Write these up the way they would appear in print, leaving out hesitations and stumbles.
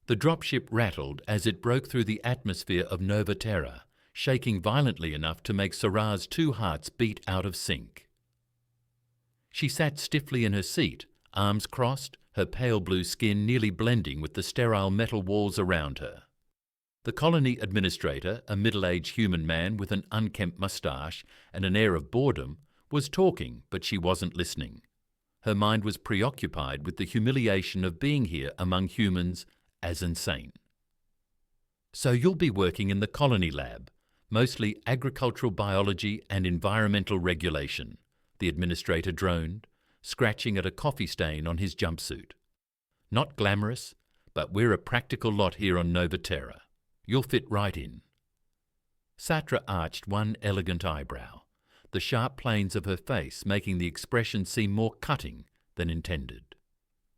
The dropship rattled as it broke through the atmosphere of Nova Terra, shaking violently enough to make Sarah's two hearts beat out of sync. She sat stiffly in her seat, arms crossed, her pale blue skin nearly blending with the sterile metal walls around her. The colony administrator, a middle-aged human man with an unkempt moustache and an air of boredom, was talking, but she wasn't listening. Her mind was preoccupied with the humiliation of being here among humans as insane. "So you'll be working in the colony lab, mostly agricultural biology and environmental regulation," the administrator droned, scratching at a coffee stain on his jumpsuit. "Not glamorous, but we're a practical lot here on Nova Terra. You'll fit right in." Satra arched one elegant eyebrow, the sharp planes of her face making the expression seem more cutting than intended.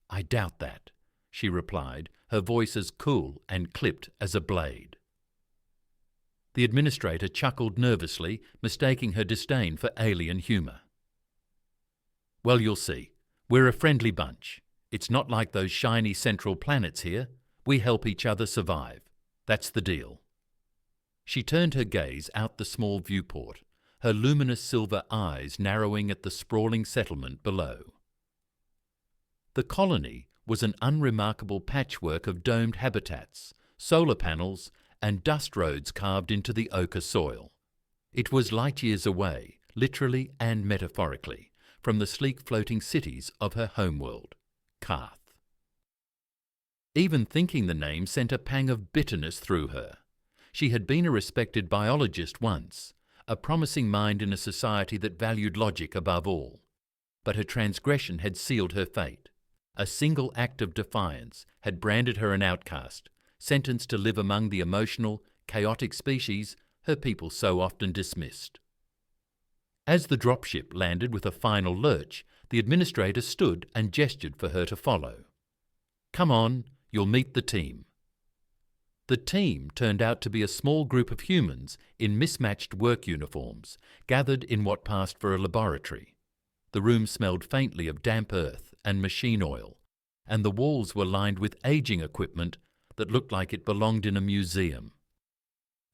"I doubt that," she replied, her voice as cool and clipped as a blade. The administrator chuckled nervously, mistaking her disdain for alien humour. "Well, you'll see. We're a friendly bunch. It's not like those shiny central planets here. We help each other survive. That's the deal." She turned her gaze out the small viewport, her luminous silver eyes narrowing at the sprawling settlement below. The colony was an unremarkable patchwork of domed habitats, solar panels, and dust roads carved into the ochre soil. It was light years away, literally and metaphorically, from the sleek floating cities of her homeworld, Karth. Even thinking the name sent a pang of bitterness through her. She had been a respected biologist once, a promising mind in a society that valued logic above all. But her transgression had sealed her fate. A single act of defiance had branded her an outcast, sentenced to live among the emotional, chaotic species her people so often dismissed. As the dropship landed with a final lurch, the administrator stood and gestured for her to follow. "Come on, you'll meet the team." The team turned out to be a small group of humans in mismatched work uniforms, gathered in what passed for a laboratory. The room smelled faintly of damp earth and machine oil, and the walls were lined with aging equipment that looked like it belonged in a museum.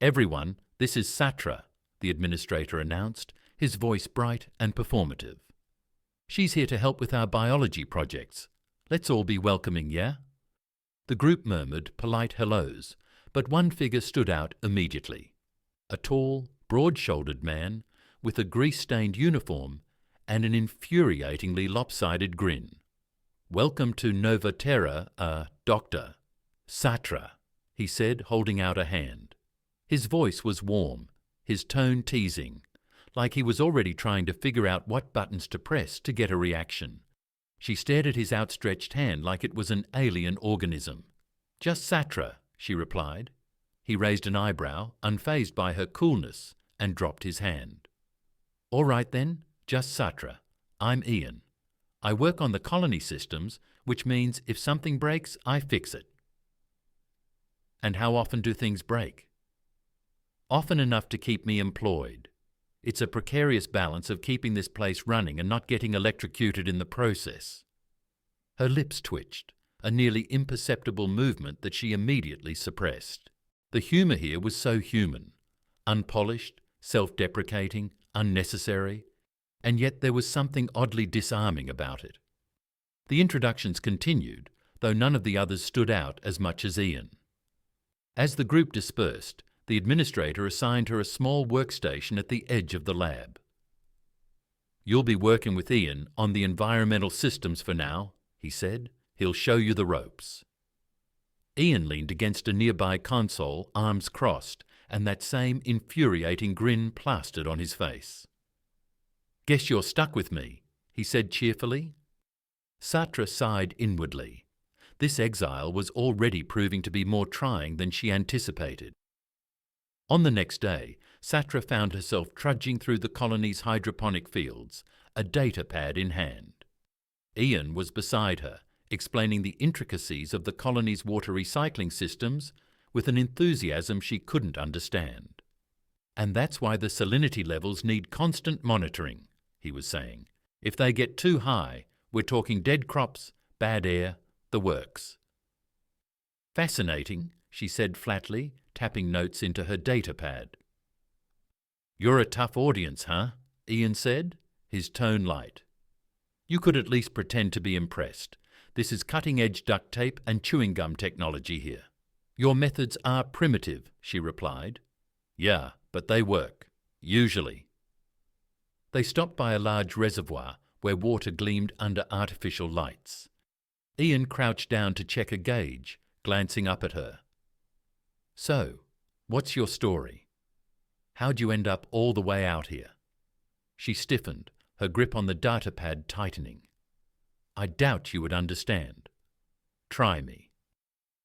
"Everyone, this is Satra," the administrator announced, his voice bright and performative. "She's here to help with our biology projects. Let's all be welcoming, yeah?" The group murmured polite hellos, but one figure stood out immediately. A tall, broad-shouldered man with a grease-stained uniform and an infuriatingly lopsided grin. "Welcome to Nova Terra, Doctor Satra," he said, holding out a hand. His voice was warm, his tone teasing, like he was already trying to figure out what buttons to press to get a reaction. She stared at his outstretched hand like it was an alien organism. "Just Satra," she replied. He raised an eyebrow, unfazed by her coolness, and dropped his hand. "All right then, just Satra. I'm Ian. I work on the colony systems, which means if something breaks, I fix it." "And how often do things break?" "Often enough to keep me employed. It's a precarious balance of keeping this place running and not getting electrocuted in the process." Her lips twitched, a nearly imperceptible movement that she immediately suppressed. The humour here was so human, unpolished, self-deprecating, unnecessary, and yet there was something oddly disarming about it. The introductions continued, though none of the others stood out as much as Ian. As the group dispersed, the administrator assigned her a small workstation at the edge of the lab. "You'll be working with Ian on the environmental systems for now," he said. "He'll show you the ropes." Ian leaned against a nearby console, arms crossed, and that same infuriating grin plastered on his face. "Guess you're stuck with me," he said cheerfully. Satra sighed inwardly. This exile was already proving to be more trying than she anticipated. On the next day, Satra found herself trudging through the colony's hydroponic fields, a data pad in hand. Ian was beside her, explaining the intricacies of the colony's water recycling systems with an enthusiasm she couldn't understand. "And that's why the salinity levels need constant monitoring," he was saying. "If they get too high, we're talking dead crops, bad air, the works." Fascinating, she said flatly, tapping notes into her data pad. You're a tough audience, huh? Ian said, his tone light. You could at least pretend to be impressed. This is cutting-edge duct tape and chewing gum technology here. Your methods are primitive, she replied. Yeah, but they work. Usually. They stopped by a large reservoir where water gleamed under artificial lights. Ian crouched down to check a gauge, glancing up at her. So, what's your story? How'd you end up all the way out here? She stiffened, her grip on the data pad tightening. I doubt you would understand. Try me.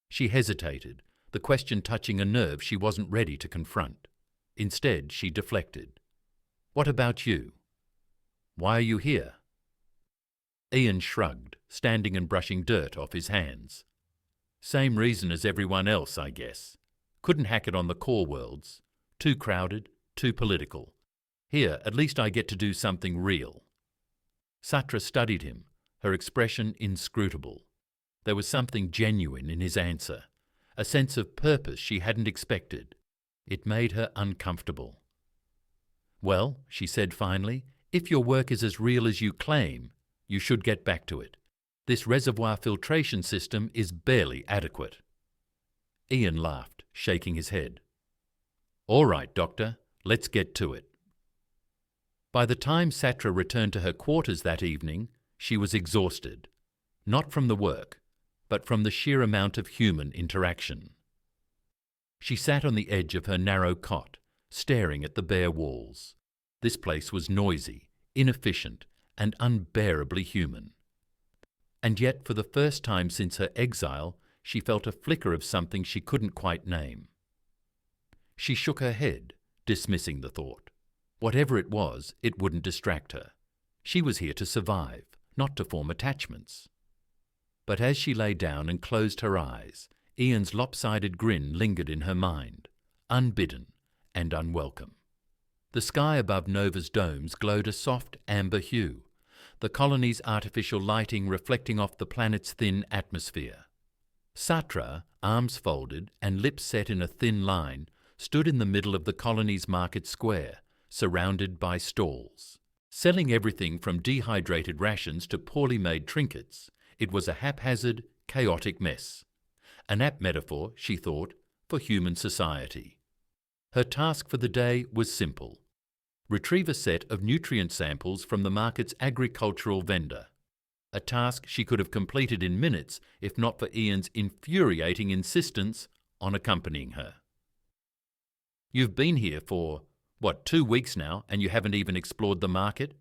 She hesitated, the question touching a nerve she wasn't ready to confront. Instead, she deflected. What about you? Why are you here? Ian shrugged, standing and brushing dirt off his hands. Same reason as everyone else, I guess. Couldn't hack it on the core worlds. Too crowded, too political. Here, at least I get to do something real. Satra studied him, her expression inscrutable. There was something genuine in his answer, a sense of purpose she hadn't expected. It made her uncomfortable. Well, she said finally, if your work is as real as you claim, you should get back to it. This reservoir filtration system is barely adequate. Ian laughed, shaking his head. All right, Doctor, let's get to it. By the time Satra returned to her quarters that evening, she was exhausted, not from the work, but from the sheer amount of human interaction. She sat on the edge of her narrow cot, staring at the bare walls. This place was noisy, inefficient, and unbearably human. And yet, for the first time since her exile, she felt a flicker of something she couldn't quite name. She shook her head, dismissing the thought. Whatever it was, it wouldn't distract her. She was here to survive, not to form attachments. But as she lay down and closed her eyes, Ian's lopsided grin lingered in her mind, unbidden and unwelcome. The sky above Nova's domes glowed a soft amber hue, the colony's artificial lighting reflecting off the planet's thin atmosphere. Satra, arms folded and lips set in a thin line, stood in the middle of the colony's market square, surrounded by stalls. Selling everything from dehydrated rations to poorly made trinkets, it was a haphazard, chaotic mess. An apt metaphor, she thought, for human society. Her task for the day was simple. Retrieve a set of nutrient samples from the market's agricultural vendor. A task she could have completed in minutes if not for Ian's infuriating insistence on accompanying her. You've been here for, 2 weeks now, and you haven't even explored the market?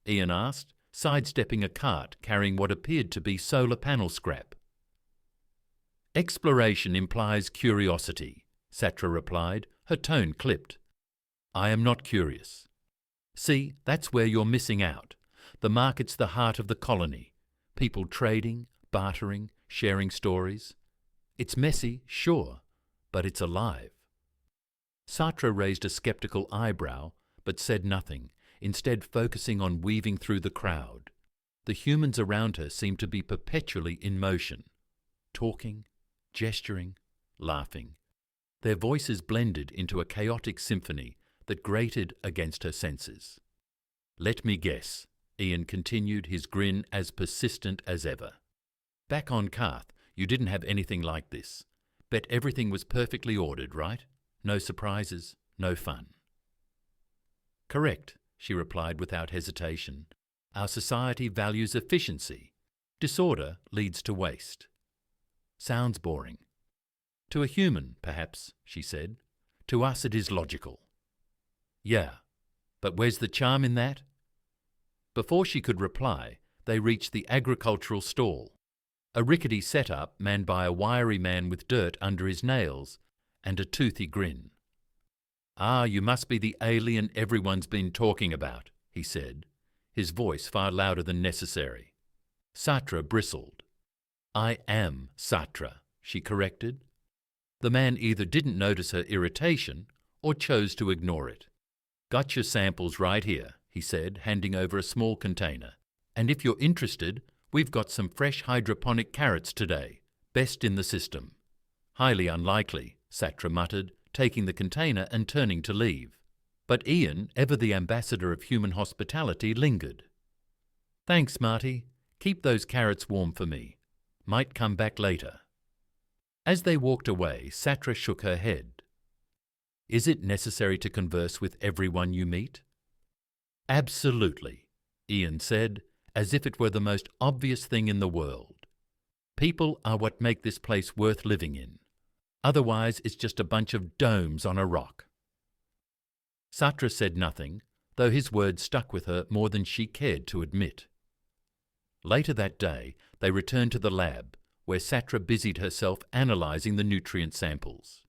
Ian asked, sidestepping a cart carrying what appeared to be solar panel scrap. Exploration implies curiosity, Satra replied, her tone clipped. I am not curious. See, that's where you're missing out. The market's the heart of the colony. People trading, bartering, sharing stories. It's messy, sure, but it's alive. Satra raised a skeptical eyebrow, but said nothing, instead focusing on weaving through the crowd. The humans around her seemed to be perpetually in motion, talking, gesturing, laughing. Their voices blended into a chaotic symphony that grated against her senses. Let me guess, Ian continued, his grin as persistent as ever. Back on Karth, you didn't have anything like this. Bet everything was perfectly ordered, right? No surprises, no fun. Correct, she replied without hesitation. Our society values efficiency. Disorder leads to waste. Sounds boring. To a human, perhaps, she said. To us it is logical. Yeah, but where's the charm in that? Before she could reply, they reached the agricultural stall, a rickety setup manned by a wiry man with dirt under his nails and a toothy grin. Ah, you must be the alien everyone's been talking about, he said, his voice far louder than necessary. Satra bristled. I am Satra, she corrected. The man either didn't notice her irritation or chose to ignore it. Got your samples right here, he said, handing over a small container. And if you're interested, we've got some fresh hydroponic carrots today, best in the system. Highly unlikely, Satra muttered, taking the container and turning to leave. But Ian, ever the ambassador of human hospitality, lingered. "Thanks, Marty. Keep those carrots warm for me. Might come back later." As they walked away, Satra shook her head. "Is it necessary to converse with everyone you meet?" "Absolutely," Ian said, as if it were the most obvious thing in the world. "People are what make this place worth living in. Otherwise, it's just a bunch of domes on a rock." Satra said nothing, though his words stuck with her more than she cared to admit. Later that day, they returned to the lab, where Satra busied herself analysing the nutrient samples.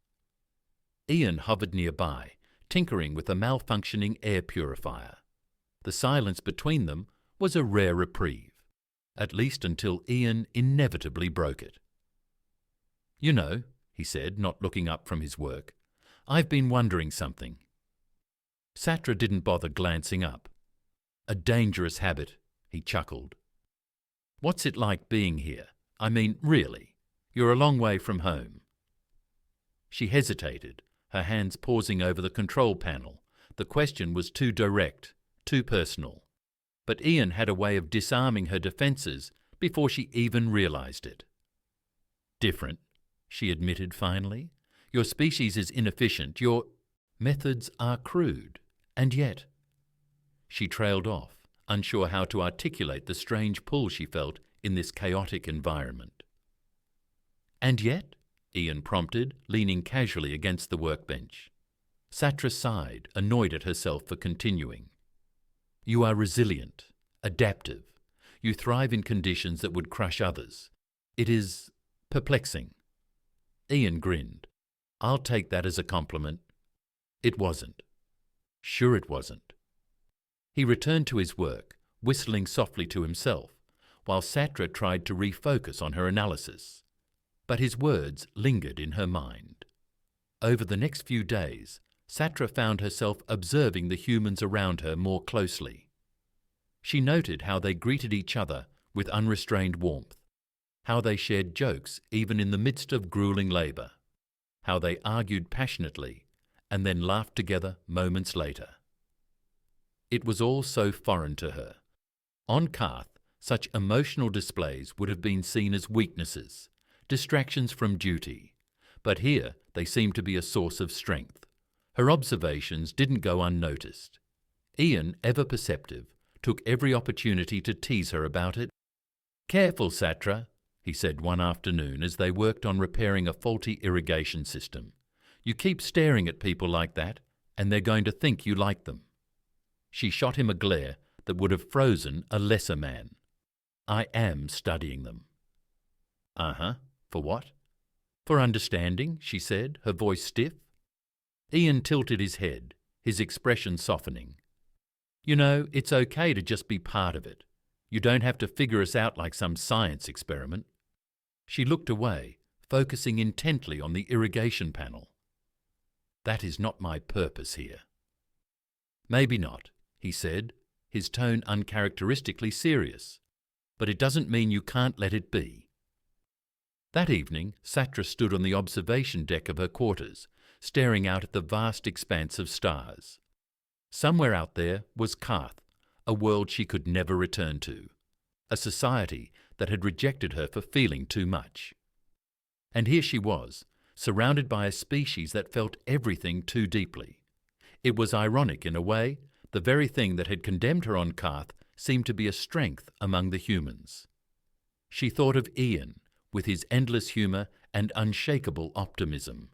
Ian hovered nearby, tinkering with a malfunctioning air purifier. The silence between them was a rare reprieve, at least until Ian inevitably broke it. "You know," he said, not looking up from his work, "I've been wondering something." Satra didn't bother glancing up. "A dangerous habit," he chuckled. "What's it like being here? I mean, really. You're a long way from home." She hesitated, her hands pausing over the control panel. The question was too direct, too personal. But Ian had a way of disarming her defences before she even realised it. "Different," she admitted finally. "Your species is inefficient. Your methods are crude. And yet—" She trailed off, unsure how to articulate the strange pull she felt in this chaotic environment. "And yet?" Ian prompted, leaning casually against the workbench. Satra sighed, annoyed at herself for continuing. "You are resilient, adaptive. You thrive in conditions that would crush others. It is perplexing." Ian grinned. "I'll take that as a compliment." It wasn't. Sure it wasn't. He returned to his work, whistling softly to himself, while Satra tried to refocus on her analysis. But his words lingered in her mind. Over the next few days, Satra found herself observing the humans around her more closely. She noted how they greeted each other with unrestrained warmth, how they shared jokes even in the midst of grueling labour, how they argued passionately and then laughed together moments later. It was all so foreign to her. On Karth, such emotional displays would have been seen as weaknesses, distractions from duty, but here they seemed to be a source of strength. Her observations didn't go unnoticed. Ian, ever perceptive, took every opportunity to tease her about it. "Careful, Satra," he said one afternoon as they worked on repairing a faulty irrigation system. "You keep staring at people like that, and they're going to think you like them." She shot him a glare that would have frozen a lesser man. "I am studying them." "Uh-huh. For what?" "For understanding," she said, her voice stiff. Ian tilted his head, his expression softening. "You know, it's okay to just be part of it. You don't have to figure us out like some science experiment." She looked away, focusing intently on the irrigation panel. "That is not my purpose here." "Maybe not," he said, his tone uncharacteristically serious. "But it doesn't mean you can't let it be." That evening, Satra stood on the observation deck of her quarters, staring out at the vast expanse of stars. Somewhere out there was Karth, a world she could never return to, a society that had rejected her for feeling too much. And here she was, surrounded by a species that felt everything too deeply. It was ironic in a way. The very thing that had condemned her on Karth seemed to be a strength among the humans. She thought of Ian, with his endless humour and unshakable optimism.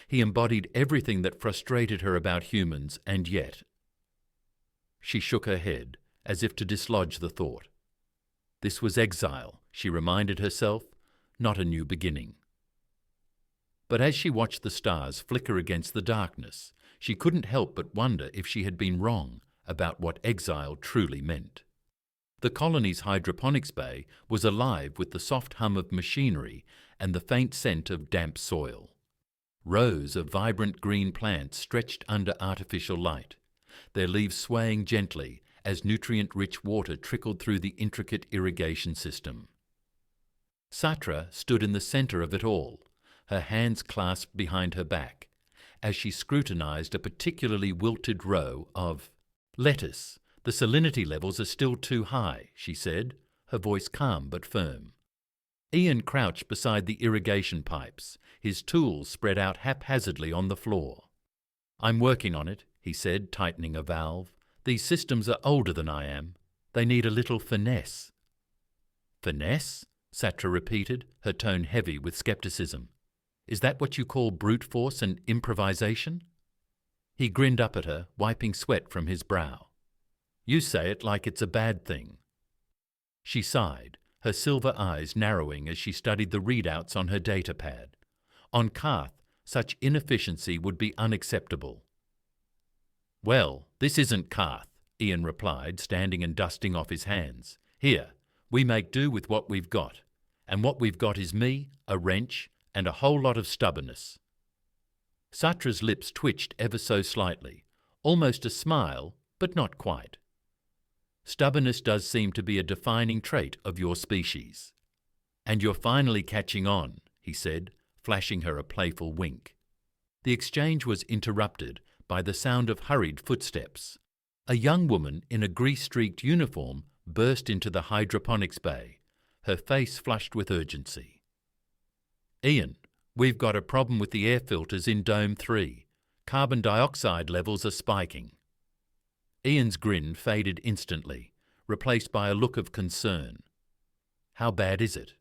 He embodied everything that frustrated her about humans, and yet... She shook her head, as if to dislodge the thought. This was exile, she reminded herself, not a new beginning. But as she watched the stars flicker against the darkness, she couldn't help but wonder if she had been wrong about what exile truly meant. The colony's hydroponics bay was alive with the soft hum of machinery and the faint scent of damp soil. Rows of vibrant green plants stretched under artificial light, their leaves swaying gently as nutrient-rich water trickled through the intricate irrigation system. Satra stood in the centre of it all, her hands clasped behind her back, as she scrutinized a particularly wilted row of lettuce. "The salinity levels are still too high," she said, her voice calm but firm. Ian crouched beside the irrigation pipes, his tools spread out haphazardly on the floor. "I'm working on it," he said, tightening a valve. "These systems are older than I am. They need a little finesse." "Finesse?" Satra repeated, her tone heavy with skepticism. "Is that what you call brute force and improvisation?" He grinned up at her, wiping sweat from his brow. "You say it like it's a bad thing." She sighed, her silver eyes narrowing as she studied the readouts on her data pad. On Karth, such inefficiency would be unacceptable. "Well, this isn't Karth," Ian replied, standing and dusting off his hands. "Here, we make do with what we've got. And what we've got is me, a wrench, and a whole lot of stubbornness." Satra's lips twitched ever so slightly, almost a smile, but not quite. "Stubbornness does seem to be a defining trait of your species. And you're finally catching on," he said, flashing her a playful wink. The exchange was interrupted by the sound of hurried footsteps. A young woman in a grease-streaked uniform burst into the hydroponics bay, her face flushed with urgency. "Ian, we've got a problem with the air filters in Dome 3. Carbon dioxide levels are spiking." Ian's grin faded instantly, replaced by a look of concern. "How bad is it?"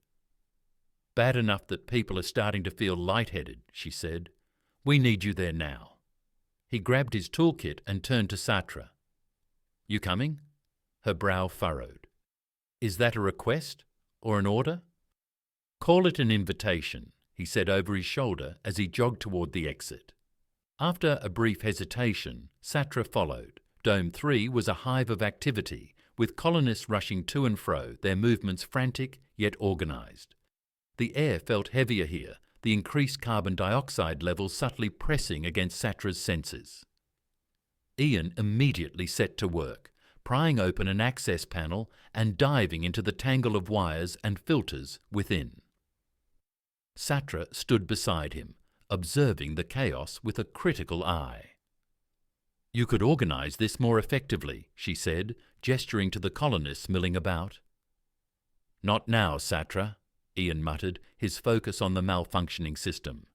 "Bad enough that people are starting to feel lightheaded," she said. "We need you there now." He grabbed his toolkit and turned to Satra. "You coming?" Her brow furrowed. "Is that a request or an order?" "Call it an invitation," he said over his shoulder as he jogged toward the exit. After a brief hesitation, Satra followed. Dome 3 was a hive of activity, with colonists rushing to and fro, their movements frantic yet organised. The air felt heavier here, the increased carbon dioxide levels subtly pressing against Satra's senses. Ian immediately set to work, prying open an access panel and diving into the tangle of wires and filters within. Satra stood beside him, observing the chaos with a critical eye. "You could organise this more effectively," she said, gesturing to the colonists milling about. "Not now, Satra," Ian muttered, his focus on the malfunctioning system.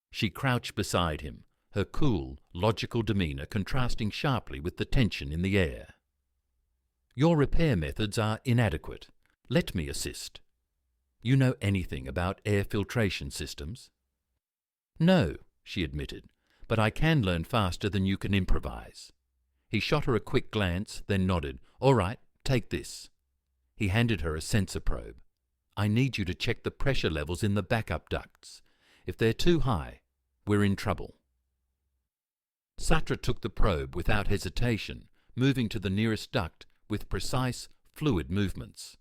She crouched beside him, her cool, logical demeanour contrasting sharply with the tension in the air. "Your repair methods are inadequate. Let me assist. You know anything about air filtration systems?" "No," she admitted, "but I can learn faster than you can improvise." He shot her a quick glance, then nodded. "All right, take this." He handed her a sensor probe. "I need you to check the pressure levels in the backup ducts. If they're too high, we're in trouble." Satra took the probe without hesitation, moving to the nearest duct with precise, fluid movements.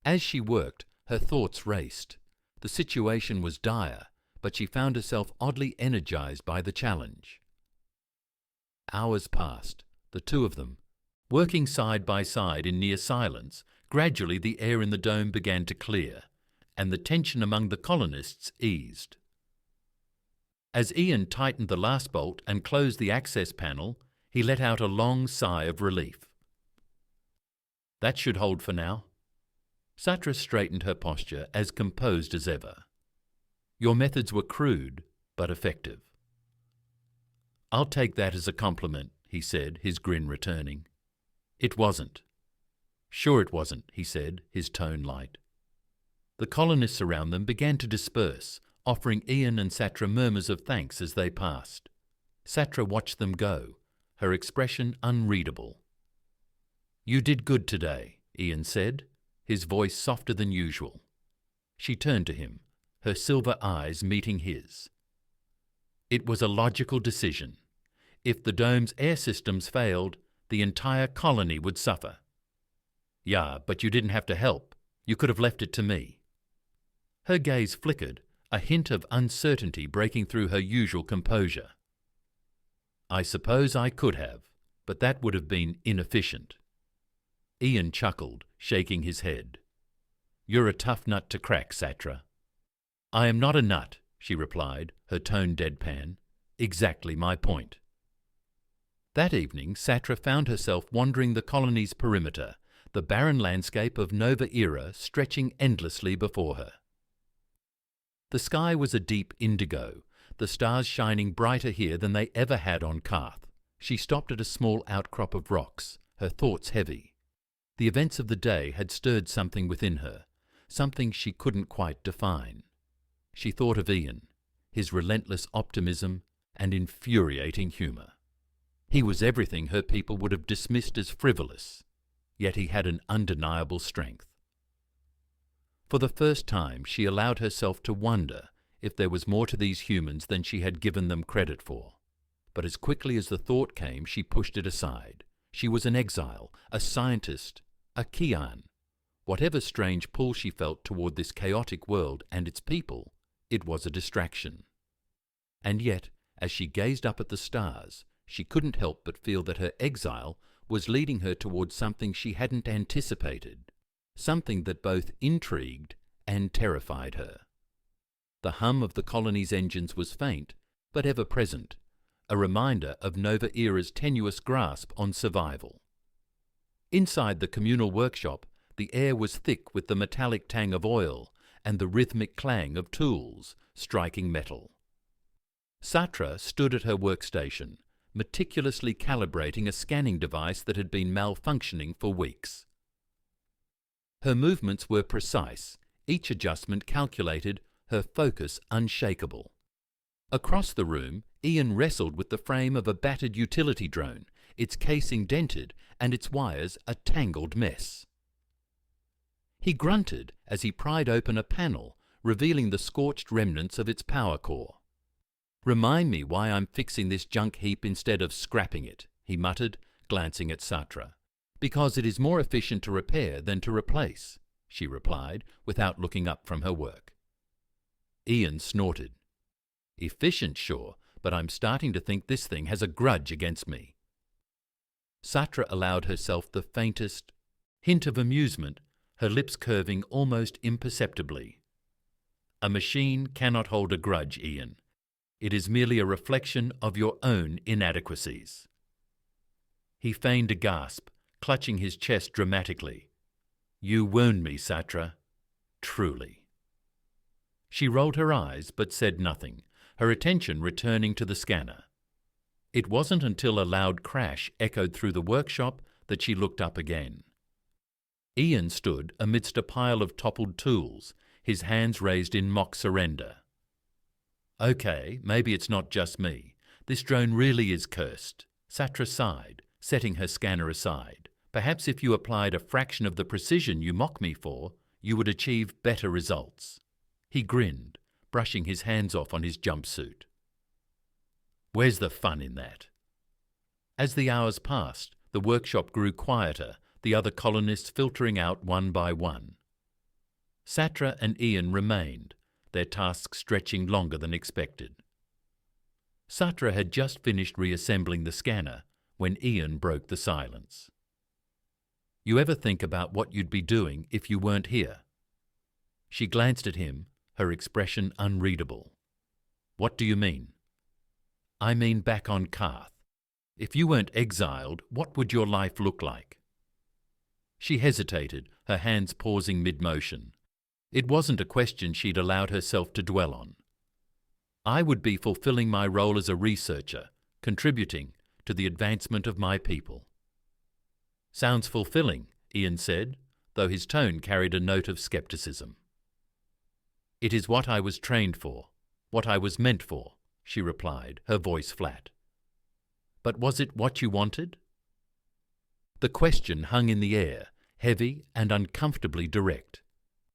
As she worked, her thoughts raced. The situation was dire, but she found herself oddly energized by the challenge. Hours passed, the two of them, working side by side in near silence. Gradually the air in the dome began to clear, and the tension among the colonists eased. As Ian tightened the last bolt and closed the access panel, he let out a long sigh of relief. "That should hold for now." Satra straightened her posture, as composed as ever. "Your methods were crude, but effective." "I'll take that as a compliment," he said, his grin returning. "It wasn't." "Sure it wasn't," he said, his tone light. The colonists around them began to disperse, offering Ian and Satra murmurs of thanks as they passed. Satra watched them go, her expression unreadable. "You did good today," Ian said, his voice softer than usual. She turned to him, her silver eyes meeting his. "It was a logical decision. If the dome's air systems failed, the entire colony would suffer." "Yeah, but you didn't have to help. You could have left it to me." Her gaze flickered, a hint of uncertainty breaking through her usual composure. "I suppose I could have, but that would have been inefficient." Ian chuckled, shaking his head. "You're a tough nut to crack, Satra." "I am not a nut," she replied, her tone deadpan. Exactly my point. That evening, Satra found herself wandering the colony's perimeter, the barren landscape of Nova Era stretching endlessly before her. The sky was a deep indigo, the stars shining brighter here than they ever had on Karth. She stopped at a small outcrop of rocks, her thoughts heavy. The events of the day had stirred something within her, something she couldn't quite define. She thought of Ian, his relentless optimism and infuriating humour. He was everything her people would have dismissed as frivolous, yet he had an undeniable strength. For the first time, she allowed herself to wonder if there was more to these humans than she had given them credit for. But as quickly as the thought came, she pushed it aside. She was an exile, a scientist, a Kian. Whatever strange pull she felt toward this chaotic world and its people, it was a distraction. And yet, as she gazed up at the stars, she couldn't help but feel that her exile was leading her towards something she hadn't anticipated, something that both intrigued and terrified her. The hum of the colony's engines was faint, but ever present, a reminder of Nova Era's tenuous grasp on survival. Inside the communal workshop, the air was thick with the metallic tang of oil and the rhythmic clang of tools striking metal. Satra stood at her workstation, meticulously calibrating a scanning device that had been malfunctioning for weeks. Her movements were precise, each adjustment calculated, her focus unshakable. Across the room, Ian wrestled with the frame of a battered utility drone, its casing dented and its wires a tangled mess. He grunted as he pried open a panel, revealing the scorched remnants of its power core. "Remind me why I'm fixing this junk heap instead of scrapping it," he muttered, glancing at Satra. "Because it is more efficient to repair than to replace," she replied, without looking up from her work. Ian snorted. "Efficient, sure, but I'm starting to think this thing has a grudge against me." Satra allowed herself the faintest hint of amusement, her lips curving almost imperceptibly. "A machine cannot hold a grudge, Ian. It is merely a reflection of your own inadequacies." He feigned a gasp, clutching his chest dramatically. "You wound me, Satra. Truly." She rolled her eyes but said nothing, her attention returning to the scanner. It wasn't until a loud crash echoed through the workshop that she looked up again. Ian stood amidst a pile of toppled tools, his hands raised in mock surrender. "Okay, maybe it's not just me. This drone really is cursed." Satra sighed, setting her scanner aside. "Perhaps if you applied a fraction of the precision you mock me for, you would achieve better results." He grinned, brushing his hands off on his jumpsuit. "Where's the fun in that?" As the hours passed, the workshop grew quieter, the other colonists filtering out one by one. Satra and Ian remained, their tasks stretching longer than expected. Satra had just finished reassembling the scanner when Ian broke the silence. "You ever think about what you'd be doing if you weren't here?" She glanced at him, her expression unreadable. "What do you mean?" "I mean back on Karth. If you weren't exiled, what would your life look like?" She hesitated, her hands pausing mid-motion. It wasn't a question she'd allowed herself to dwell on. "I would be fulfilling my role as a researcher, contributing to the advancement of my people." "Sounds fulfilling," Ian said, though his tone carried a note of skepticism. "It is what I was trained for, what I was meant for," she replied, her voice flat. "But was it what you wanted?" The question hung in the air, heavy and uncomfortably direct.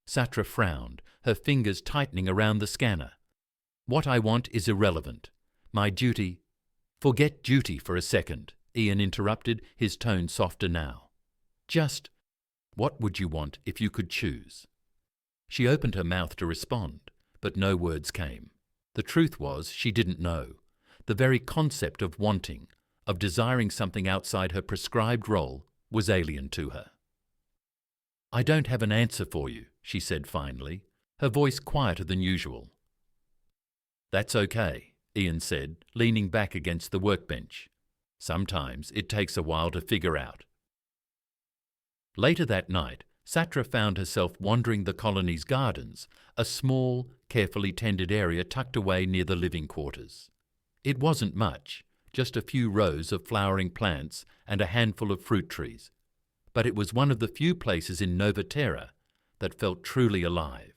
Satra frowned, her fingers tightening around the scanner. "What I want is irrelevant. My duty—" "Forget duty for a second," Ian interrupted, his tone softer now. "Just what would you want if you could choose?" She opened her mouth to respond, but no words came. The truth was, she didn't know. The very concept of wanting, of desiring something outside her prescribed role, was alien to her. "I don't have an answer for you," she said finally, her voice quieter than usual. That's okay, Ian said, leaning back against the workbench. Sometimes it takes a while to figure out. Later that night, Satra found herself wandering the colony's gardens, a small, carefully tended area tucked away near the living quarters. It wasn't much, just a few rows of flowering plants and a handful of fruit trees, but it was one of the few places in Nova Terra that felt truly alive.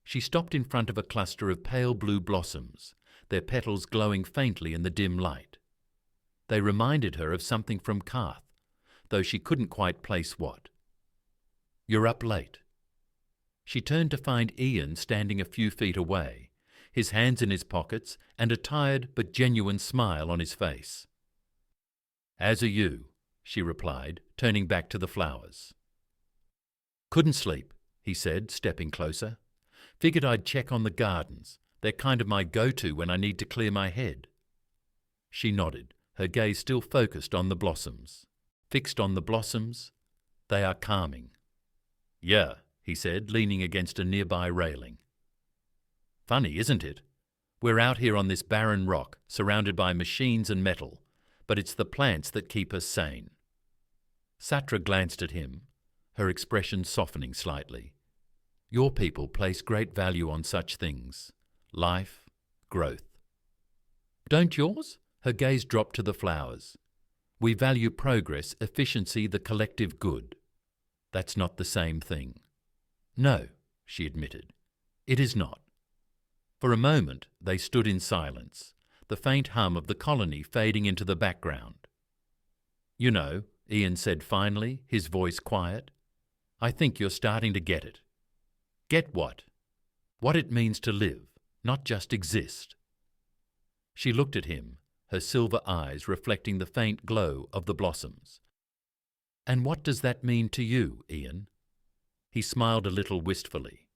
She stopped in front of a cluster of pale blue blossoms, their petals glowing faintly in the dim light. They reminded her of something from Karth, though she couldn't quite place what. "You're up late." She turned to find Ian standing a few feet away, his hands in his pockets and a tired but genuine smile on his face. "As are you," she replied, turning back to the flowers. "Couldn't sleep," he said, stepping closer. "Figured I'd check on the gardens. They're kind of my go-to when I need to clear my head." She nodded, her gaze still focused on the blossoms. Fixed on the blossoms, they are calming. "Yeah," he said, leaning against a nearby railing. "Funny, isn't it? We're out here on this barren rock, surrounded by machines and metal, but it's the plants that keep us sane." Satra glanced at him, her expression softening slightly. "Your people place great value on such things. Life, growth." "Don't yours?" Her gaze dropped to the flowers. "We value progress, efficiency, the collective good." "That's not the same thing." "No," she admitted. "It is not." For a moment they stood in silence, the faint hum of the colony fading into the background. "You know," Ian said finally, his voice quiet, "I think you're starting to get it." "Get what?" "What it means to live, not just exist." She looked at him, her silver eyes reflecting the faint glow of the blossoms. "And what does that mean to you, Ian?" He smiled a little wistfully.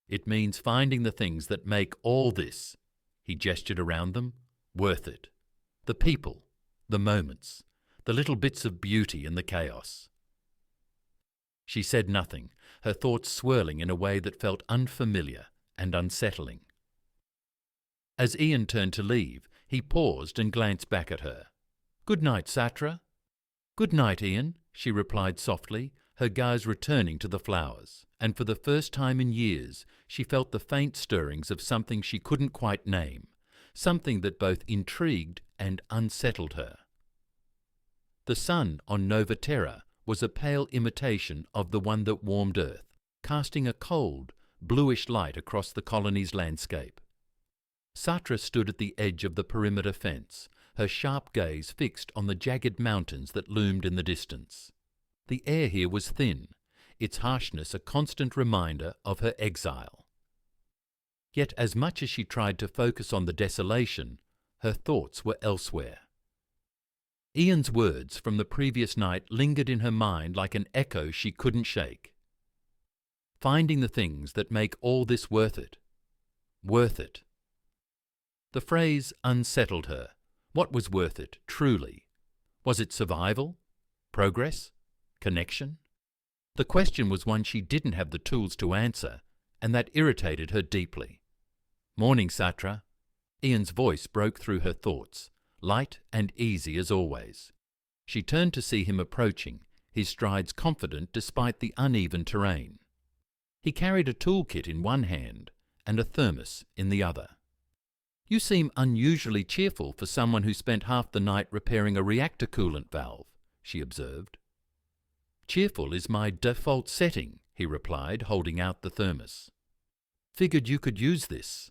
"It means finding the things that make all this," he gestured around them, "worth it. The people, the moments, the little bits of beauty in the chaos." She said nothing, her thoughts swirling in a way that felt unfamiliar and unsettling. As Ian turned to leave, he paused and glanced back at her. "Good night, Satra." "Good night, Ian," she replied softly, her gaze returning to the flowers, and for the first time in years she felt the faint stirrings of something she couldn't quite name, something that both intrigued and unsettled her. The sun on Nova Terra was a pale imitation of the one that warmed Earth, casting a cold, bluish light across the colony's landscape. Satra stood at the edge of the perimeter fence, her sharp gaze fixed on the jagged mountains that loomed in the distance. The air here was thin, its harshness a constant reminder of her exile. Yet as much as she tried to focus on the desolation, her thoughts were elsewhere. Ian's words from the previous night lingered in her mind like an echo she couldn't shake. Finding the things that make all this worth it. Worth it. The phrase unsettled her. What was worth it, truly? Was it survival? Progress? Connection? The question was one she didn't have the tools to answer, and that irritated her deeply. "Morning, Satra." Ian's voice broke through her thoughts, light and easy as always. She turned to see him approaching, his strides confident despite the uneven terrain. He carried a toolkit in one hand and a thermos in the other. "You seem unusually cheerful for someone who spent half the night repairing a reactor coolant valve," she observed. "Cheerful is my default setting," he replied, holding out the thermos. "Figured you could use this."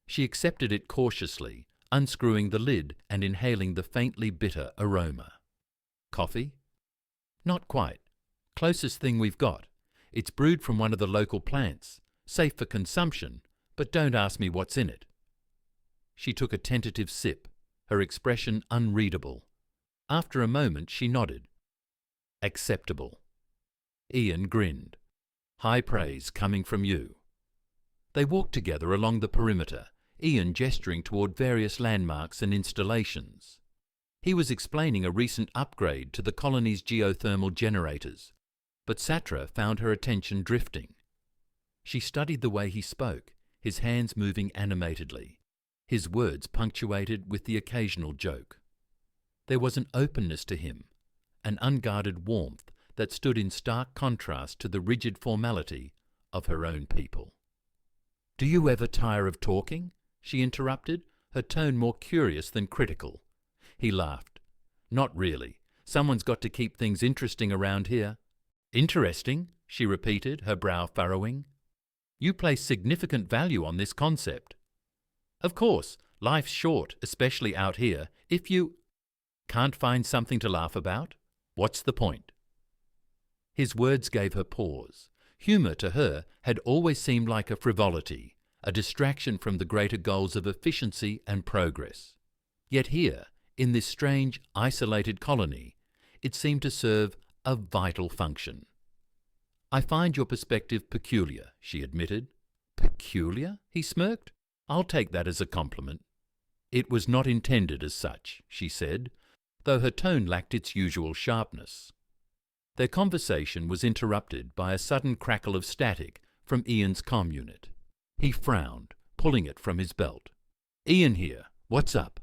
She accepted it cautiously, unscrewing the lid and inhaling the faintly bitter aroma. "Coffee?" "Not quite. Closest thing we've got. It's brewed from one of the local plants. Safe for consumption, but don't ask me what's in it." She took a tentative sip, her expression unreadable. After a moment she nodded. "Acceptable." Ian grinned. "High praise coming from you." They walked together along the perimeter, Ian gesturing toward various landmarks and installations. He was explaining a recent upgrade to the colony's geothermal generators, but Satra found her attention drifting. She studied the way he spoke, his hands moving animatedly, his words punctuated with the occasional joke. There was an openness to him, an unguarded warmth that stood in stark contrast to the rigid formality of her own people. "Do you ever tire of talking?" she interrupted, her tone more curious than critical. He laughed. "Not really. Someone's got to keep things interesting around here." "Interesting?" she repeated, her brow furrowing. "You place significant value on this concept." "Of course, life's short, especially out here. If you can't find something to laugh about, what's the point?" His words gave her pause. Humour to her had always seemed like a frivolity, a distraction from the greater goals of efficiency and progress. Yet here, in this strange, isolated colony, it seemed to serve a vital function. "I find your perspective peculiar," she admitted. "Peculiar?" he smirked. "I'll take that as a compliment." "It was not intended as such," she said, though her tone lacked its usual sharpness. Their conversation was interrupted by a sudden crackle of static from Ian's comm unit. He frowned, pulling it from his belt. "Ian here. What's up?"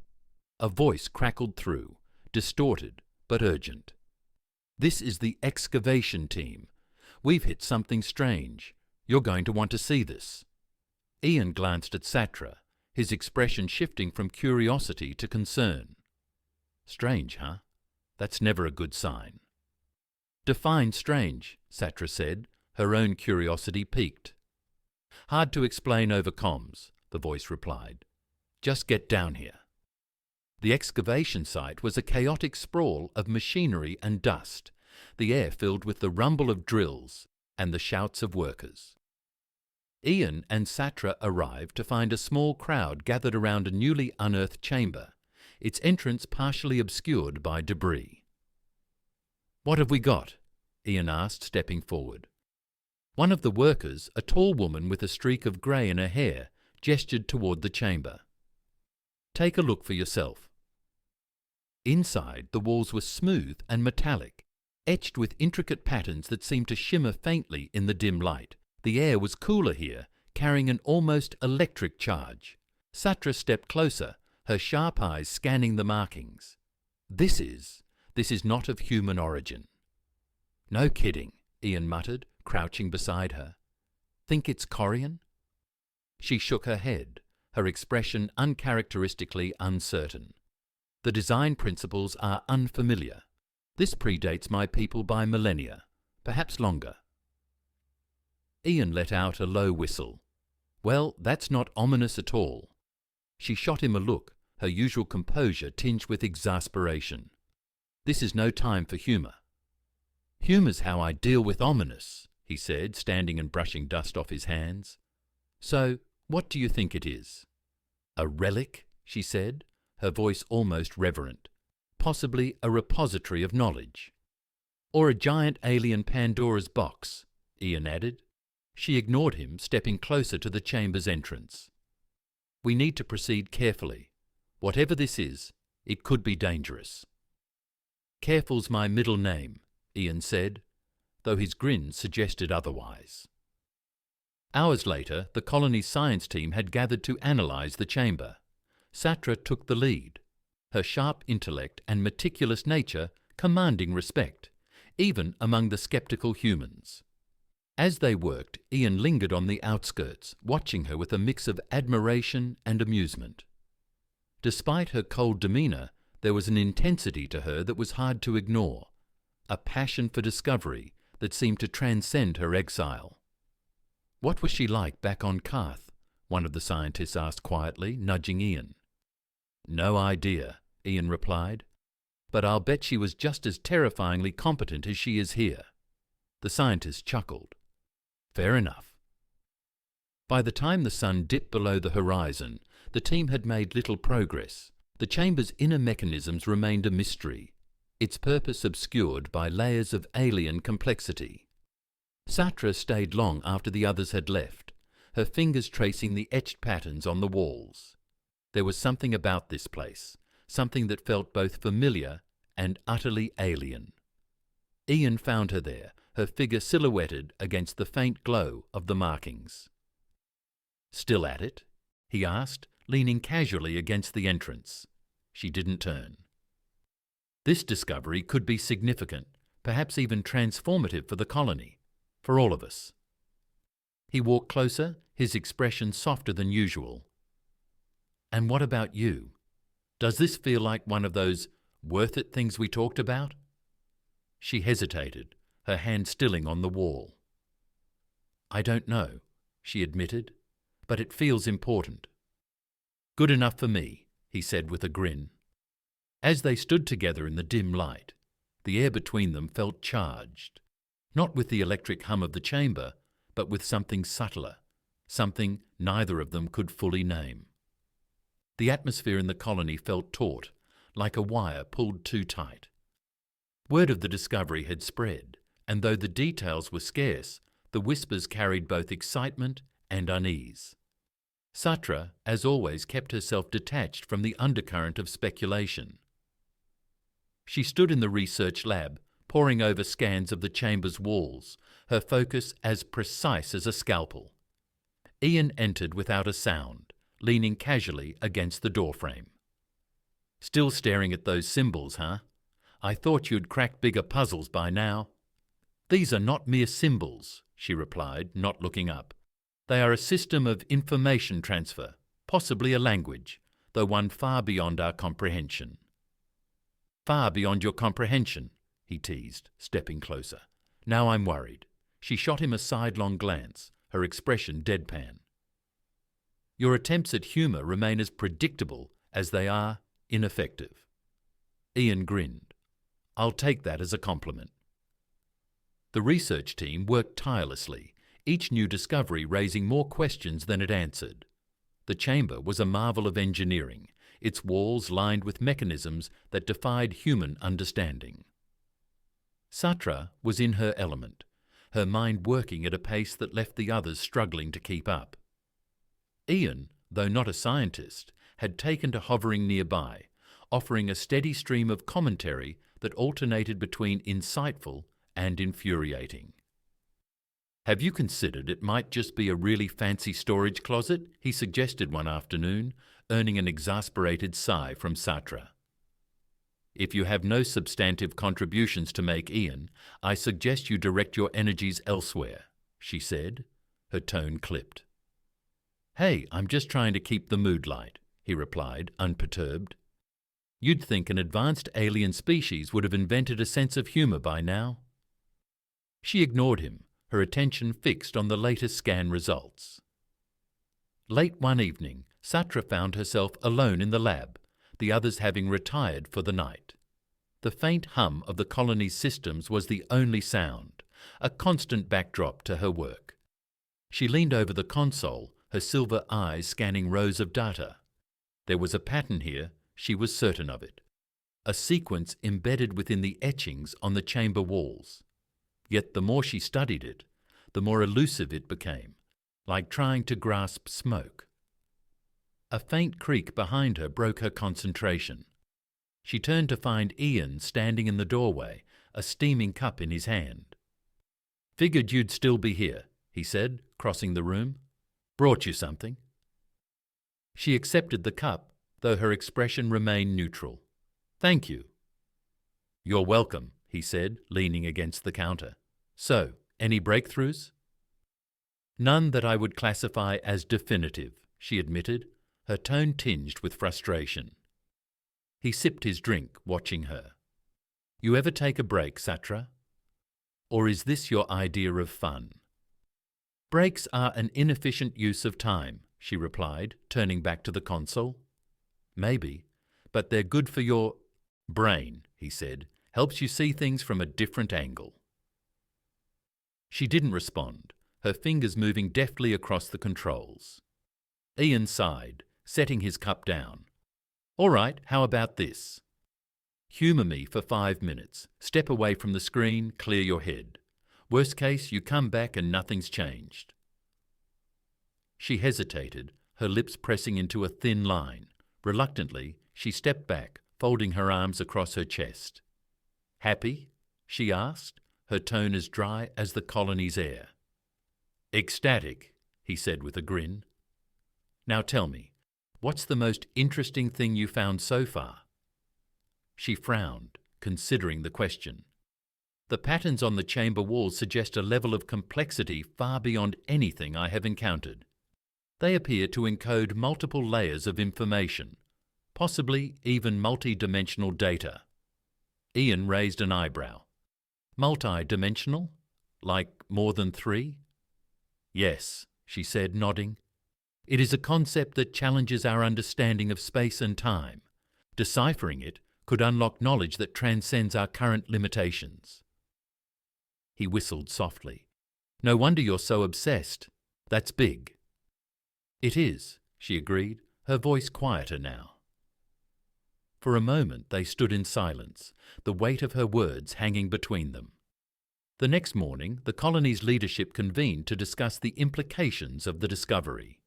A voice crackled through, distorted but urgent. "This is the excavation team. We've hit something strange. You're going to want to see this." Ian glanced at Satra, his expression shifting from curiosity to concern. "Strange, huh? That's never a good sign." "Define strange," Satra said, her own curiosity piqued. "Hard to explain over comms," the voice replied. "Just get down here." The excavation site was a chaotic sprawl of machinery and dust, the air filled with the rumble of drills and the shouts of workers. Ian and Satra arrived to find a small crowd gathered around a newly unearthed chamber, its entrance partially obscured by debris. "What have we got?" Ian asked, stepping forward. One of the workers, a tall woman with a streak of grey in her hair, gestured toward the chamber. "Take a look for yourself." Inside, the walls were smooth and metallic, etched with intricate patterns that seemed to shimmer faintly in the dim light. The air was cooler here, carrying an almost electric charge. Satra stepped closer, her sharp eyes scanning the markings. This is not of human origin." "No kidding," Ian muttered, crouching beside her. "Think it's Corian?" She shook her head, her expression uncharacteristically uncertain. "The design principles are unfamiliar. This predates my people by millennia, perhaps longer." Ian let out a low whistle. "Well, that's not ominous at all." She shot him a look, her usual composure tinged with exasperation. "This is no time for humour." "Humour's how I deal with ominous," he said, standing and brushing dust off his hands. "So, what do you think it is?" "A relic," she said, her voice almost reverent. "Possibly a repository of knowledge." "Or a giant alien Pandora's box," Ian added. She ignored him, stepping closer to the chamber's entrance. "We need to proceed carefully. Whatever this is, it could be dangerous." "Careful's my middle name," Ian said, though his grin suggested otherwise. Hours later, the colony's science team had gathered to analyse the chamber. Satra took the lead, her sharp intellect and meticulous nature commanding respect, even among the sceptical humans. As they worked, Ian lingered on the outskirts, watching her with a mix of admiration and amusement. Despite her cold demeanour, there was an intensity to her that was hard to ignore, a passion for discovery that seemed to transcend her exile. "What was she like back on Karth?" one of the scientists asked quietly, nudging Ian. "No idea," Ian replied, "but I'll bet she was just as terrifyingly competent as she is here." The scientist chuckled. "Fair enough." By the time the sun dipped below the horizon, the team had made little progress. The chamber's inner mechanisms remained a mystery, its purpose obscured by layers of alien complexity. Satra stayed long after the others had left, her fingers tracing the etched patterns on the walls. There was something about this place, something that felt both familiar and utterly alien. Ian found her there, her figure silhouetted against the faint glow of the markings. "Still at it?" he asked, leaning casually against the entrance. She didn't turn. This discovery could be significant, perhaps even transformative for the colony, for all of us. He walked closer, his expression softer than usual. "And what about you? Does this feel like one of those worth-it things we talked about?" She hesitated, her hand stilling on the wall. "I don't know," she admitted, "but it feels important." "Good enough for me," he said with a grin. As they stood together in the dim light, the air between them felt charged, not with the electric hum of the chamber, but with something subtler, something neither of them could fully name. The atmosphere in the colony felt taut, like a wire pulled too tight. Word of the discovery had spread, and though the details were scarce, the whispers carried both excitement and unease. Satra, as always, kept herself detached from the undercurrent of speculation. She stood in the research lab, poring over scans of the chamber's walls, her focus as precise as a scalpel. Ian entered without a sound, leaning casually against the doorframe. "Still staring at those symbols, huh? I thought you'd crack bigger puzzles by now." "These are not mere symbols," she replied, not looking up. "They are a system of information transfer, possibly a language, though one far beyond our comprehension." "Far beyond your comprehension," he teased, stepping closer. "Now I'm worried." She shot him a sidelong glance, her expression deadpan. "Your attempts at humour remain as predictable as they are ineffective." Ian grinned. "I'll take that as a compliment." The research team worked tirelessly, each new discovery raising more questions than it answered. The chamber was a marvel of engineering, its walls lined with mechanisms that defied human understanding. Satra was in her element, her mind working at a pace that left the others struggling to keep up. Ian, though not a scientist, had taken to hovering nearby, offering a steady stream of commentary that alternated between insightful and infuriating. "Have you considered it might just be a really fancy storage closet?" he suggested one afternoon, earning an exasperated sigh from Satra. "If you have no substantive contributions to make, Ian, I suggest you direct your energies elsewhere," she said, her tone clipped. "Hey, I'm just trying to keep the mood light," he replied, unperturbed. "You'd think an advanced alien species would have invented a sense of humour by now." She ignored him, her attention fixed on the latest scan results. Late one evening, Satra found herself alone in the lab, the others having retired for the night. The faint hum of the colony's systems was the only sound, a constant backdrop to her work. She leaned over the console, her silver eyes scanning rows of data. There was a pattern here, she was certain of it. A sequence embedded within the etchings on the chamber walls. Yet the more she studied it, the more elusive it became, like trying to grasp smoke. A faint creak behind her broke her concentration. She turned to find Ian standing in the doorway, a steaming cup in his hand. "Figured you'd still be here," he said, crossing the room. "Brought you something." She accepted the cup, though her expression remained neutral. "Thank you." "You're welcome," he said, leaning against the counter. "So, any breakthroughs?" "None that I would classify as definitive," she admitted, her tone tinged with frustration. He sipped his drink, watching her. "You ever take a break, Satra? Or is this your idea of fun?" "Breaks are an inefficient use of time," she replied, turning back to the console. "Maybe, but they're good for your brain," he said. "Helps you see things from a different angle." She didn't respond, her fingers moving deftly across the controls. Ian sighed, setting his cup down. "All right, how about this? Humour me for 5 minutes. Step away from the screen, clear your head. Worst case, you come back and nothing's changed." She hesitated, her lips pressing into a thin line. Reluctantly, she stepped back, folding her arms across her chest. "Happy?" she asked, her tone as dry as the colony's air. "Ecstatic," he said with a grin. "Now tell me, What's the most interesting thing you found so far? She frowned, considering the question. The patterns on the chamber walls suggest a level of complexity far beyond anything I have encountered. They appear to encode multiple layers of information, possibly even multi-dimensional data. Ian raised an eyebrow. Multi-dimensional? Like more than 3? Yes, she said, nodding. It is a concept that challenges our understanding of space and time. Deciphering it could unlock knowledge that transcends our current limitations. He whistled softly. No wonder you're so obsessed. That's big. It is, she agreed, her voice quieter now. For a moment they stood in silence, the weight of her words hanging between them. The next morning, the colony's leadership convened to discuss the implications of the discovery.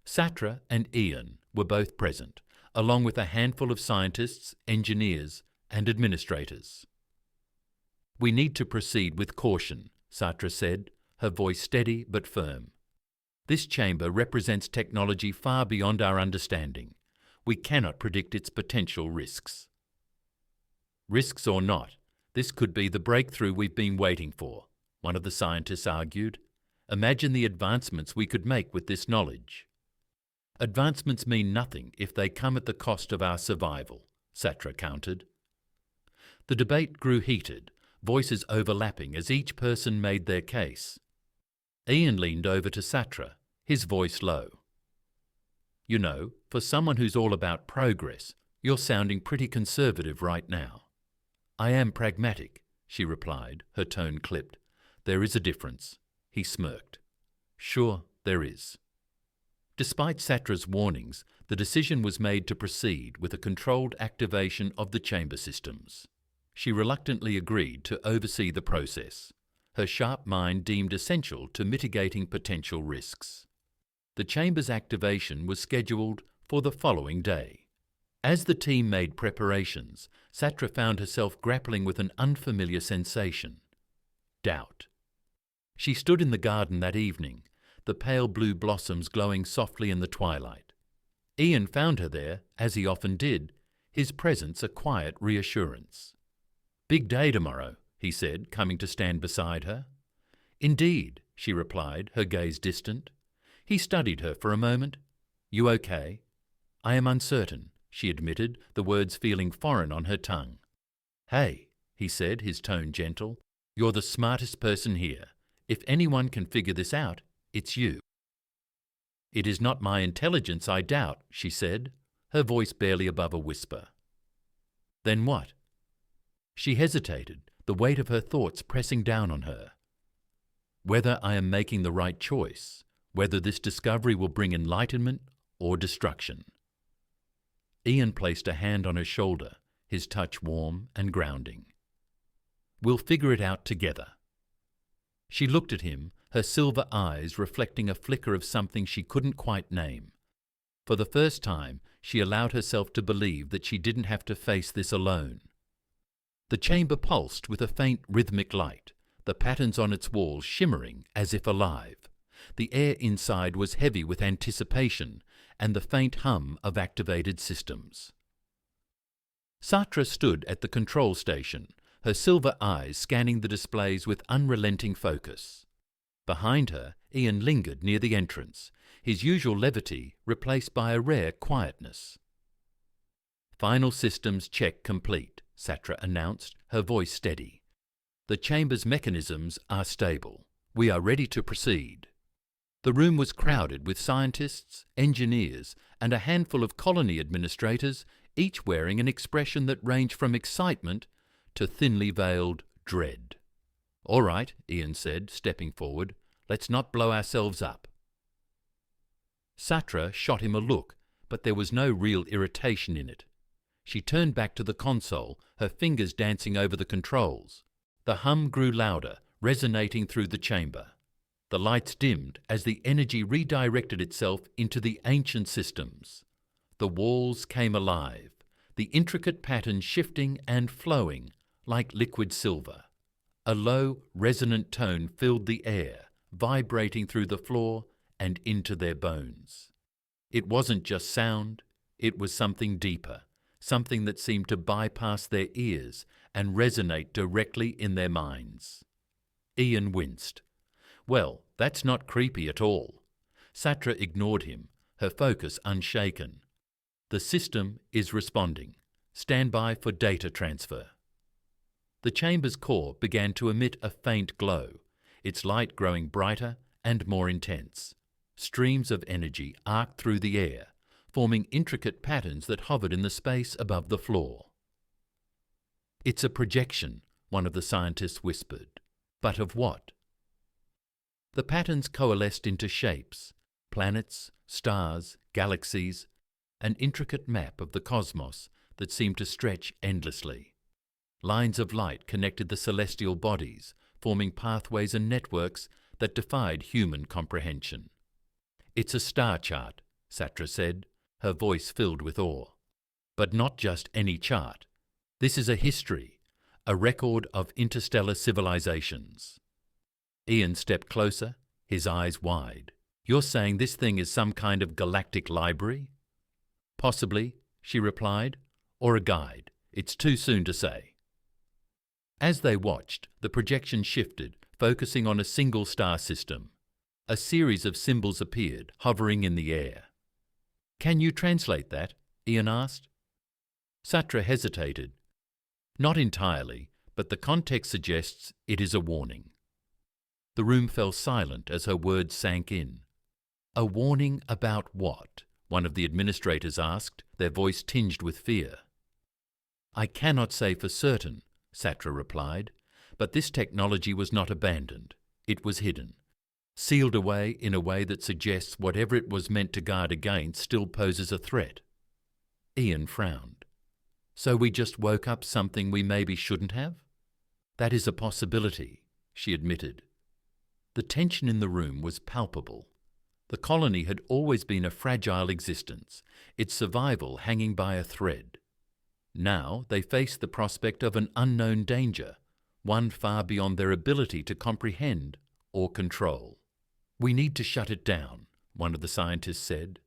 Satra and Ian were both present, along with a handful of scientists, engineers, and administrators. We need to proceed with caution, Satra said, her voice steady but firm. This chamber represents technology far beyond our understanding. We cannot predict its potential risks. Risks or not, this could be the breakthrough we've been waiting for, one of the scientists argued. Imagine the advancements we could make with this knowledge. Advancements mean nothing if they come at the cost of our survival, Satra countered. The debate grew heated, voices overlapping as each person made their case. Ian leaned over to Satra, his voice low. You know, for someone who's all about progress, you're sounding pretty conservative right now. I am pragmatic, she replied, her tone clipped. There is a difference. He smirked. Sure, there is. Despite Satra's warnings, the decision was made to proceed with a controlled activation of the chamber systems. She reluctantly agreed to oversee the process. Her sharp mind deemed essential to mitigating potential risks. The chamber's activation was scheduled for the following day. As the team made preparations, Satra found herself grappling with an unfamiliar sensation. Doubt. She stood in the garden that evening, the pale blue blossoms glowing softly in the twilight. Ian found her there, as he often did, his presence a quiet reassurance. Big day tomorrow, he said, coming to stand beside her. Indeed, she replied, her gaze distant. He studied her for a moment. You okay? I am uncertain, she admitted, the words feeling foreign on her tongue. Hey, he said, his tone gentle, you're the smartest person here. If anyone can figure this out, it's you. It is not my intelligence I doubt, she said, her voice barely above a whisper. Then what? She hesitated, the weight of her thoughts pressing down on her. Whether I am making the right choice, whether this discovery will bring enlightenment or destruction. Ian placed a hand on her shoulder, his touch warm and grounding. We'll figure it out together. She looked at him, her silver eyes reflecting a flicker of something she couldn't quite name. For the first time, she allowed herself to believe that she didn't have to face this alone. The chamber pulsed with a faint rhythmic light, the patterns on its walls shimmering as if alive. The air inside was heavy with anticipation and the faint hum of activated systems. Satra stood at the control station, her silver eyes scanning the displays with unrelenting focus. Behind her, Ian lingered near the entrance, his usual levity replaced by a rare quietness. Final systems check complete, Satra announced, her voice steady. The chamber's mechanisms are stable. We are ready to proceed. The room was crowded with scientists, engineers, and a handful of colony administrators, each wearing an expression that ranged from excitement to thinly veiled dread. All right, Ian said, stepping forward. Let's not blow ourselves up. Satra shot him a look, but there was no real irritation in it. She turned back to the console, her fingers dancing over the controls. The hum grew louder, resonating through the chamber. The lights dimmed as the energy redirected itself into the ancient systems. The walls came alive, the intricate patterns shifting and flowing like liquid silver. A low, resonant tone filled the air, vibrating through the floor and into their bones. It wasn't just sound, it was something deeper, something that seemed to bypass their ears and resonate directly in their minds. Ian winced. Well, that's not creepy at all. Satra ignored him, her focus unshaken. The system is responding. Stand by for data transfer. The chamber's core began to emit a faint glow, its light growing brighter and more intense. Streams of energy arced through the air, forming intricate patterns that hovered in the space above the floor. It's a projection, one of the scientists whispered. But of what? The patterns coalesced into shapes, planets, stars, galaxies, an intricate map of the cosmos that seemed to stretch endlessly. Lines of light connected the celestial bodies, forming pathways and networks that defied human comprehension. It's a star chart, Satra said, her voice filled with awe. But not just any chart. This is a history, a record of interstellar civilizations. Ian stepped closer, his eyes wide. You're saying this thing is some kind of galactic library? Possibly, she replied, or a guide. It's too soon to say. As they watched, the projection shifted, focusing on a single star system. A series of symbols appeared, hovering in the air. Can you translate that? Ian asked. Satra hesitated. Not entirely, but the context suggests it is a warning. The room fell silent as her words sank in. A warning about what? One of the administrators asked, their voice tinged with fear. I cannot say for certain, Satra replied, but this technology was not abandoned. It was hidden, sealed away in a way that suggests whatever it was meant to guard against still poses a threat. Ian frowned. So we just woke up something we maybe shouldn't have? That is a possibility, she admitted. The tension in the room was palpable. The colony had always been a fragile existence, its survival hanging by a thread. Now they faced the prospect of an unknown danger, one far beyond their ability to comprehend or control. We need to shut it down, one of the scientists said.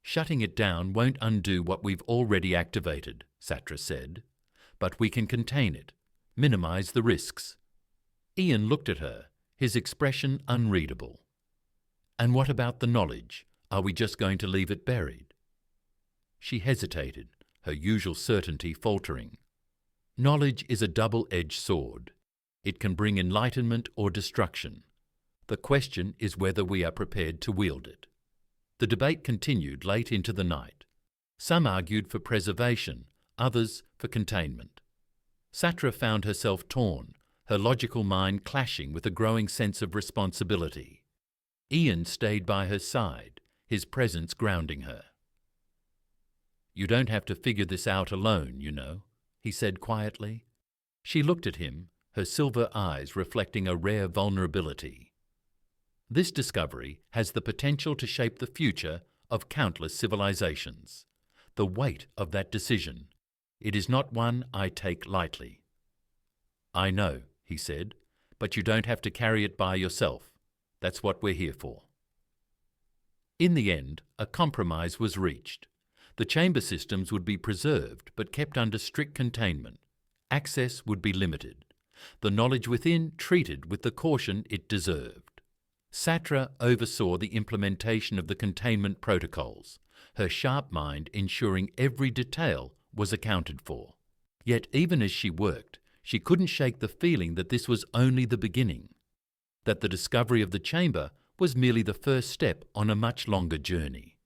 Shutting it down won't undo what we've already activated, Satra said, but we can contain it, minimize the risks. Ian looked at her, his expression unreadable. And what about the knowledge? Are we just going to leave it buried? She hesitated, her usual certainty faltering. Knowledge is a double-edged sword. It can bring enlightenment or destruction. The question is whether we are prepared to wield it. The debate continued late into the night. Some argued for preservation, others for containment. Satra found herself torn, her logical mind clashing with a growing sense of responsibility. Ian stayed by her side, his presence grounding her. You don't have to figure this out alone, you know, he said quietly. She looked at him, her silver eyes reflecting a rare vulnerability. This discovery has the potential to shape the future of countless civilizations. The weight of that decision. It is not one I take lightly. I know, he said, but you don't have to carry it by yourself. That's what we're here for. In the end, a compromise was reached. The chamber systems would be preserved but kept under strict containment. Access would be limited. The knowledge within treated with the caution it deserved. Satra oversaw the implementation of the containment protocols, her sharp mind ensuring every detail was accounted for. Yet even as she worked, she couldn't shake the feeling that this was only the beginning, that the discovery of the chamber was merely the first step on a much longer journey.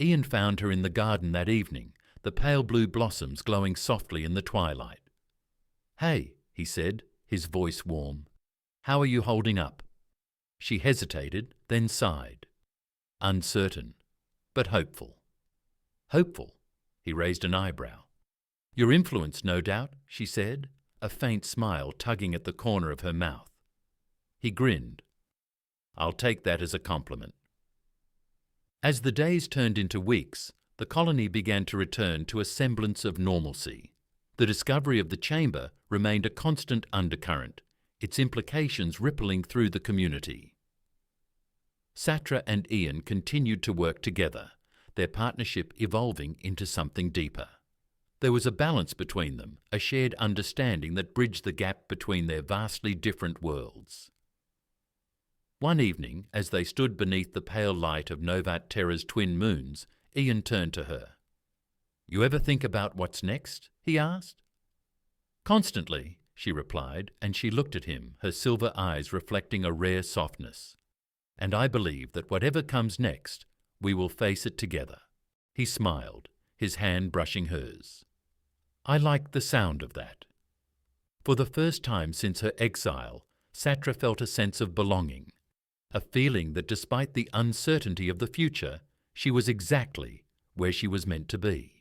Ian found her in the garden that evening, the pale blue blossoms glowing softly in the twilight. Hey, he said, his voice warm. How are you holding up? She hesitated, then sighed. Uncertain, but hopeful. Hopeful? He raised an eyebrow. Your influence, no doubt, she said, a faint smile tugging at the corner of her mouth. He grinned. I'll take that as a compliment. As the days turned into weeks, the colony began to return to a semblance of normalcy. The discovery of the chamber remained a constant undercurrent, its implications rippling through the community. Satra and Ian continued to work together, their partnership evolving into something deeper. There was a balance between them, a shared understanding that bridged the gap between their vastly different worlds. One evening, as they stood beneath the pale light of Novat Terra's twin moons, Ian turned to her. "You ever think about what's next?" he asked. "Constantly," she replied, and she looked at him, her silver eyes reflecting a rare softness. "And I believe that whatever comes next, we will face it together." He smiled, his hand brushing hers. I liked the sound of that. For the first time since her exile, Satra felt a sense of belonging, a feeling that despite the uncertainty of the future, she was exactly where she was meant to be.